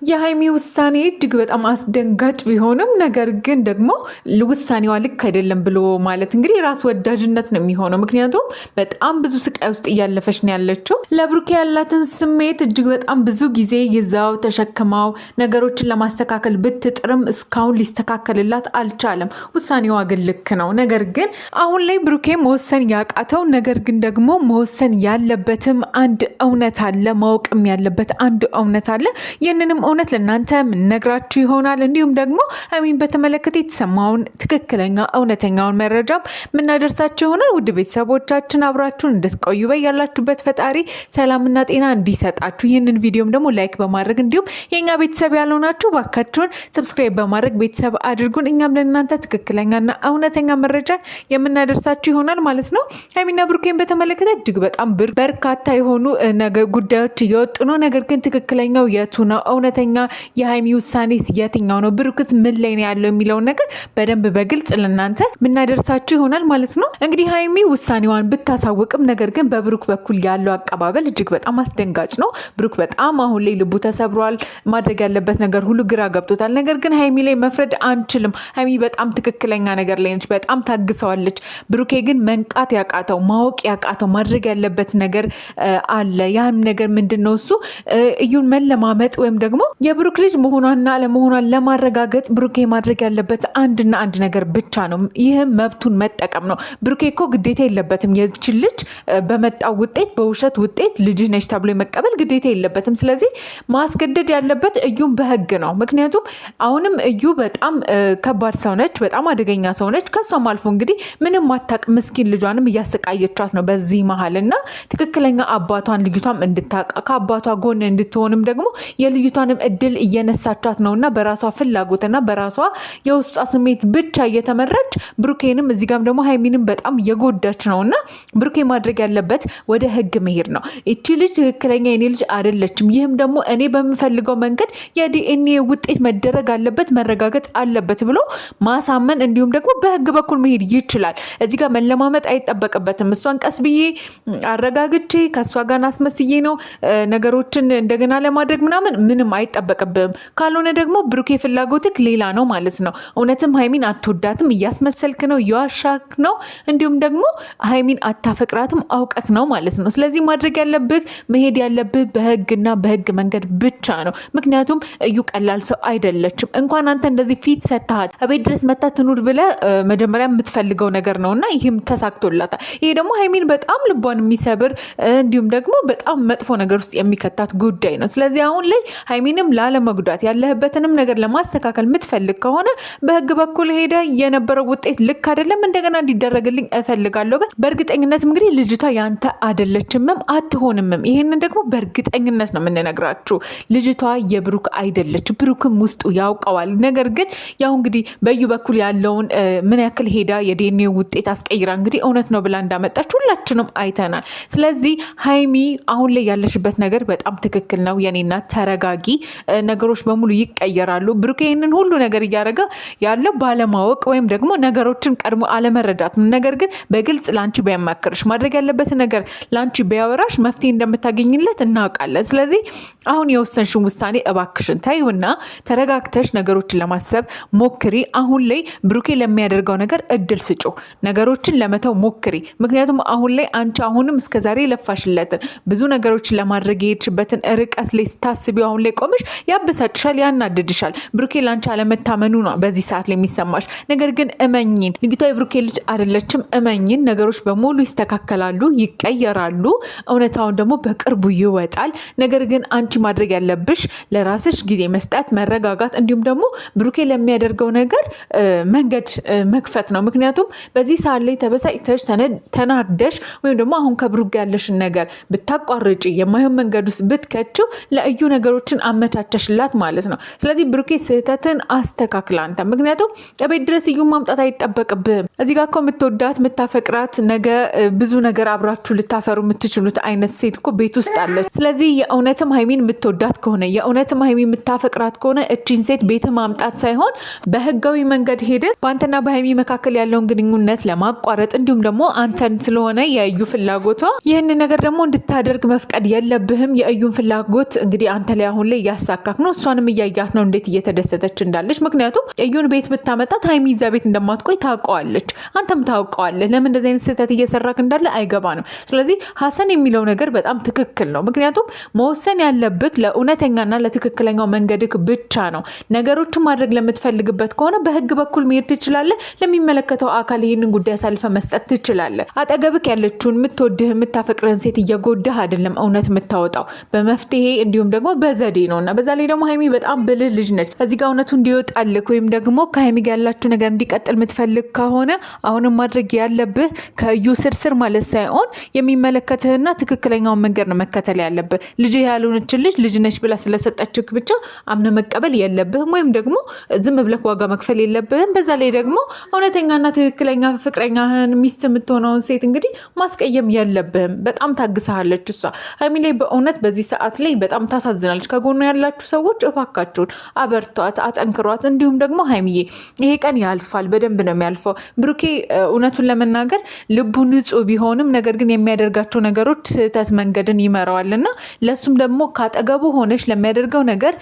የሃይሚ ውሳኔ እጅግ በጣም አስደንጋጭ ቢሆንም ነገር ግን ደግሞ ውሳኔዋ ልክ አይደለም ብሎ ማለት እንግዲህ ራስ ወዳጅነት ነው የሚሆነው። ምክንያቱም በጣም ብዙ ስቃይ ውስጥ እያለፈች ነው ያለችው። ለብሩኬ ያላትን ስሜት እጅግ በጣም ብዙ ጊዜ ይዛው ተሸክማው ነገሮችን ለማስተካከል ብትጥርም እስካሁን ሊስተካከልላት አልቻለም። ውሳኔዋ ግን ልክ ነው። ነገር ግን አሁን ላይ ብሩኬ መወሰን ያቃተው ነገር ግን ደግሞ መወሰን ያለበትም አንድ እውነት አለ፣ ማወቅም ያለበት አንድ እውነት አለ። ይህንንም እውነት ለእናንተ ነግራችሁ ይሆናል። እንዲሁም ደግሞ ሀይሚን በተመለከተ የተሰማውን ትክክለኛ እውነተኛውን መረጃ የምናደርሳችሁ ይሆናል። ውድ ቤተሰቦቻችን አብራችሁን እንድትቆዩ በያላችሁበት ፈጣሪ ሰላምና ጤና እንዲሰጣችሁ ይህንን ቪዲዮም ደግሞ ላይክ በማድረግ እንዲሁም የእኛ ቤተሰብ ያልሆናችሁ ባካችሁን ሰብስክራይብ በማድረግ ቤተሰብ አድርጉን። እኛም ለእናንተ ትክክለኛና እውነተኛ መረጃ የምናደርሳችሁ ይሆናል ማለት ነው። ሀይሚና ብሩኬን በተመለከተ እጅግ በጣም በርካታ የሆኑ ጉዳዮች እየወጡ ነው። ነገር ግን ትክክለኛው የቱ ነው? እውነተኛ የሃይሚ ውሳኔ የትኛው ነው? ብሩክስ ምን ላይ ነው ያለው የሚለውን ነገር በደንብ በግልጽ ለእናንተ የምናደርሳችሁ ይሆናል ማለት ነው። እንግዲህ ሀይሚ ውሳኔዋን ብታሳውቅም ነገር ግን በብሩክ በኩል ያለው አቀባበል እጅግ በጣም አስደንጋጭ ነው። ብሩክ በጣም አሁን ላይ ልቡ ተሰብሯል። ማድረግ ያለበት ነገር ሁሉ ግራ ገብቶታል። ነገር ግን ሀይሚ ላይ መፍረድ አንችልም። ሀይሚ በጣም ትክክለኛ ነገር ላይ ነች። በጣም ታግሰዋለች። ብሩኬ ግን መንቃት ያቃተው ማወቅ ያቃተው ማድረግ ያለበት ነገር አለ። ያም ነገር ምንድን ነው? እሱ እዩን መለማመጥ ወይም ደግሞ የብሩክ ልጅ መሆኗንና አለመሆኗን ለማረጋገጥ ብሩኬ ማድረግ ያለበት አንድና አንድ ነገር ብቻ ነው። ይህም መብቱን መጠቀም ነው። ብሩኬ እኮ ግዴታ የለበትም የዚችን ልጅ በመጣው ውጤት በውሸት ውጤት ልጅህ ነች ተብሎ የመቀበል ግዴታ የለበትም። ስለዚህ ማስገደድ ያለበት እዩን በህግ ነው። ምክንያቱም አሁንም እዩ በጣም ከባድ ሰው ነች፣ በጣም አደገኛ ሰው ነች። ከሷም አልፎ እንግዲህ ምንም ማታቅ ምስኪን ልጇንም እያሰቃየቻት ነው በዚህ መሀል እና ትክክለኛ አባቷን ልጅቷም እንድታቃ ከአባቷ ጎን እንድትሆንም ደግሞ የልጅቷንም እድል እየነሳቻት ነውና በራሷ ፍላጎትና በራሷ የውስጧ ስሜት ብቻ እየተመራች ብሩኬንም እዚህ ጋም ደግሞ ሃይሚንም በጣም እየጎዳች ነውና ብሩኬ ማድረግ ያለበት ወደ ህግ መሄድ ነው። እቺ ልጅ ትክክለኛ የኔ ልጅ አይደለችም፣ ይህም ደግሞ እኔ በምፈልገው መንገድ የዲኤንኤ ውጤት መደረግ አለበት መረጋገጥ አለበት ብሎ ማሳመን እንዲሁም ደግሞ በህግ በኩል መሄድ ይችላል። እዚህ ጋር መለማመጥ አይጠበቅበትም። እሷን ቀስ ብዬ አረጋግቼ ከእሷ ጋር አስመስዬ ነው ነገሮችን እንደገና ለማድረግ ምንም አይጠበቅብም። ካልሆነ ደግሞ ብሩኬ ፍላጎትክ ሌላ ነው ማለት ነው። እውነትም ሃይሚን አትወዳትም፣ እያስመሰልክ ነው፣ እየዋሻክ ነው፣ እንዲሁም ደግሞ ሃይሚን አታፈቅራትም አውቀክ ነው ማለት ነው። ስለዚህ ማድረግ ያለብህ መሄድ ያለብህ በህግና በህግ መንገድ ብቻ ነው። ምክንያቱም እዩ ቀላል ሰው አይደለችም። እንኳን አንተ እንደዚህ ፊት ሰጥተሃት እቤት ድረስ መታ ትኑር ብለህ መጀመሪያ የምትፈልገው ነገር ነውና ይህም ተሳክቶላታል። ይሄ ደግሞ ሃይሚን በጣም ልቧን የሚሰብር እንዲሁም ደግሞ በጣም መጥፎ ነገር ውስጥ የሚከታት ጉዳይ ነው። ስለዚህ አሁን ላይ ሃይሚንም ላለመጉዳት ያለህበትንም ነገር ለማስተካከል የምትፈልግ ከሆነ በህግ በኩል ሄደ የነበረው ውጤት ልክ አይደለም እንደገና እንዲደረግልኝ እፈልጋለሁ። በእርግጠኝነትም እንግዲህ ልጅቷ ያንተ አይደለችምም አትሆንምም። ይሄንን ደግሞ በእርግጠኝነት ነው የምንነግራችሁ። ልጅቷ የብሩክ አይደለች፣ ብሩክም ውስጡ ያውቀዋል። ነገር ግን ያው እንግዲህ በዩ በኩል ያለውን ምን ያክል ሄዳ የዲኤንኤ ውጤት አስቀይራ እንግዲህ እውነት ነው ብላ እንዳመጣች ሁላችንም አይተናል። ስለዚህ ሃይሚ አሁን ላይ ያለሽበት ነገር በጣም ትክክል ነው የኔና ተረጋጊ፣ ነገሮች በሙሉ ይቀየራሉ። ብሩክ ይህንን ሁሉ ነገር እያደረገ ያለው ባለማወቅ ወይም ደግሞ ነገሮችን ቀድሞ አለመረዳት። ነገር ግን በግልጽ ላንቺ ቢያማክርሽ ማድረግ ያለበት ነገር ላንቺ ቢያወራሽ መፍትሄ እንደምታገኝለት እናውቃለን። ስለዚህ አሁን የወሰንሽን ውሳኔ እባክሽን ታዩና ተረጋግተሽ ነገሮችን ለማሰብ ሞክሪ። አሁን ላይ ብሩኬ ለሚያደርገው ነገር እድል ስጩ፣ ነገሮችን ለመተው ሞክሪ። ምክንያቱም አሁን ላይ አንቺ አሁንም እስከዛሬ ለፋሽለትን ብዙ ነገሮችን ለማድረግ የሄድሽበትን ርቀት ላይ ስታስቢ አሁን ላይ ቆመሽ ያበሳጭሻል፣ ያናድድሻል። ብሩኬ ላንቺ አለመታመኑ ነው በዚህ ሰዓት ላይ የሚሰማሽ። ነገር ግን እመኝን፣ ልጅቷ የብሩኬ ልጅ አይደለችም። እመኝን፣ ነገሮች በሙሉ ይስተካከላሉ፣ ይቀየራሉ። እውነታውን ደግሞ በቅርቡ ይወጣል። ነገር ግን አንቺ ማድረግ ያለብሽ ለራስሽ ጊዜ መስጠት፣ መረጋጋት እንዲሁም ደግሞ ብሩኬ ለሚያደርገው ነገር መንገድ መክፈት ነው። ምክንያቱም በዚህ ሰዓት ላይ ተበሳጭተሽ ተናደሽ ወይም ደግሞ አሁን ከብሩክ ያለሽን ነገር ብታቋርጪ የማይሆን መንገድ ውስጥ ብትከችው ለእዩ ነገሮችን አመቻቸሽላት ማለት ነው። ስለዚህ ብሩኬ ስህተትን አስተካክል አንተ። ምክንያቱም ቤት ድረስ እዩ ማምጣት አይጠበቅብህም። እዚህ ጋር እኮ የምትወዳት የምታፈቅራት ነገ ብዙ ነገር አብራችሁ ልታፈሩ የምትችሉት አይነት ሴት እኮ ቤት ውስጥ አለች። ስለዚህ የእውነትም ሃይሚን የምትወዳት ከሆነ የእውነትም ሃይሚ የምታፈቅራት ከሆነ እቺን ሴት ቤት ማምጣት ሳይሆን በህጋዊ መንገድ ሄደ በአንተና በሃይሚ መካከል ያለውን ግንኙነት ለማቋረጥ እንዲሁም ደግሞ አንተን ስለሆነ የእዩ ፍላጎቷ ይህን ነገር ደግሞ እንድታደርግ መፍቀድ የለብህም። የእዩን ፍላጎት እንግዲህ አንተ ላይ አሁን ላይ እያሳካክ ነው፣ እሷንም እያያት ነው እንዴት እየተደሰተች እንዳለች። ምክንያቱም እዩን ቤት ብታመጣት ሀይሚ እዛ ቤት እንደማትቆይ ታውቀዋለች፣ አንተም ታውቀዋለህ። ለምን እንደዚህ አይነት ስህተት እየሰራክ እንዳለ አይገባንም። ስለዚህ ሀሰን የሚለው ነገር በጣም ትክክል ነው። ምክንያቱም መወሰን ያለብህ ለእውነተኛና ለትክክለኛው መንገድክ ብቻ ነው። ነገሮችን ማድረግ ለምትፈልግበት ከሆነ በህግ በኩል መሄድ ትችላለህ። ለሚመለከተው አካል ይህንን ጉዳይ አሳልፈ መስጠት ትችላለህ። አጠገብክ ያለችውን የምትወድህ የምታፈቅርህን ሴት እየጎዳህ አይደለም እውነት የምታወጣው በመፍትሄ እንዲሁም ደግሞ በዘዴ ነው። እና በዛ ላይ ደግሞ ሀይሚ በጣም ብልህ ልጅ ነች። እዚህ ጋር እውነቱ እንዲወጣልክ ወይም ደግሞ ከሀይሚ ጋር ያላችሁ ነገር እንዲቀጥል የምትፈልግ ከሆነ አሁንም ማድረግ ያለብህ ከእዩ ስርስር ማለት ሳይሆን የሚመለከትህና ትክክለኛውን መንገድ ነው መከተል ያለብህ። ልጅ ያልሆነችን ልጅ ልጅ ነች ብላ ስለሰጠችክ ብቻ አምነ መቀበል የለብህም፣ ወይም ደግሞ ዝም ብለህ ዋጋ መክፈል የለብህም። በዛ ላይ ደግሞ እውነተኛና ትክክለኛ ፍቅረኛህን ሚስት የምትሆነውን ሴት እንግዲህ ማስቀየም የለብህም። በጣም ታግሳለች እሷ ሀይሚ ላይ በእውነት በዚህ ሰዓት ላይ በጣም ታሳዝናለች። ከጎኑ ያላችሁ ሰዎች እባካችሁን አበርቷት፣ አጠንክሯት። እንዲሁም ደግሞ ሀይሚዬ ይሄ ቀን ያልፋል፣ በደንብ ነው የሚያልፈው። ብሩኬ እውነቱን ለመናገር ልቡ ንጹህ ቢሆንም ነገር ግን የሚያደርጋቸው ነገሮች ስህተት መንገድን ይመራዋልና ለሱም ደግሞ ካጠገቡ ሆነሽ ለሚያደርገው ነገር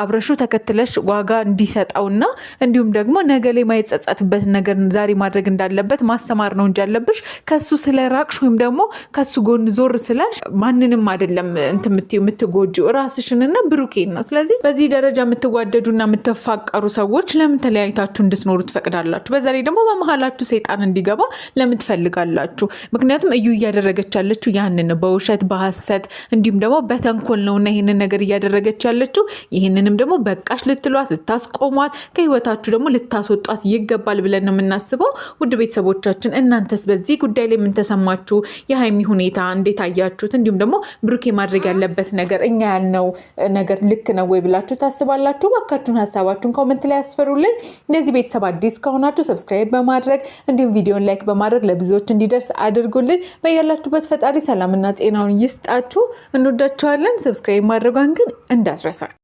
አብረሹ ተከትለሽ ዋጋ እንዲሰጠውና እንዲሁም ደግሞ ነገ ላይ ማይጸጸትበት ነገር ዛሬ ማድረግ እንዳለበት ማስተማር ነው እንጂ ያለብሽ ከሱ ስለራቅሽ ወይም ደግሞ ከሱ ጎን ዞር ስላልሽ ማንንም አይደለም የምትጎጂው ራስሽንና ብሩኬን ነው። ስለዚህ በዚህ ደረጃ የምትዋደዱና የምትፋቀሩ ሰዎች ለምን ተለያይታችሁ እንድትኖሩ ትፈቅዳላችሁ? በዛ ላይ ደግሞ በመሀላችሁ ሰይጣን እንዲገባ ለምን ትፈልጋላችሁ? ምክንያቱም እዩ እያደረገች ያለችው ያንን በውሸት በሐሰት እንዲሁም ደግሞ በተንኮል ነውና ይህንን ነገር እያደረገች ያለችው። ይህንንም ደግሞ በቃሽ ልትሏት ልታስቆሟት፣ ከህይወታችሁ ደግሞ ልታስወጧት ይገባል ብለን ነው የምናስበው። ውድ ቤተሰቦቻችን እናንተስ በዚህ ጉዳይ ላይ ምን ተሰማችሁ? የሀይሚ ሁኔታ እንዴት አያችሁት? እንዲሁም ደግሞ ብሩኬ ማድረግ ያለበት ነገር እኛ ያልነው ነገር ልክ ነው ወይ ብላችሁ ታስባላችሁ? ባካችሁን ሀሳባችሁን ኮመንት ላይ ያስፈሩልን። እንደዚህ ቤተሰብ አዲስ ከሆናችሁ ሰብስክራይብ በማድረግ እንዲሁም ቪዲዮን ላይክ በማድረግ ለብዙዎች እንዲደርስ አድርጉልን። በያላችሁበት ፈጣሪ ሰላምና ጤናውን ይስጣችሁ። እንወዳችኋለን። ሰብስክራይብ ማድረጓን ግን እንዳትረሳችሁ።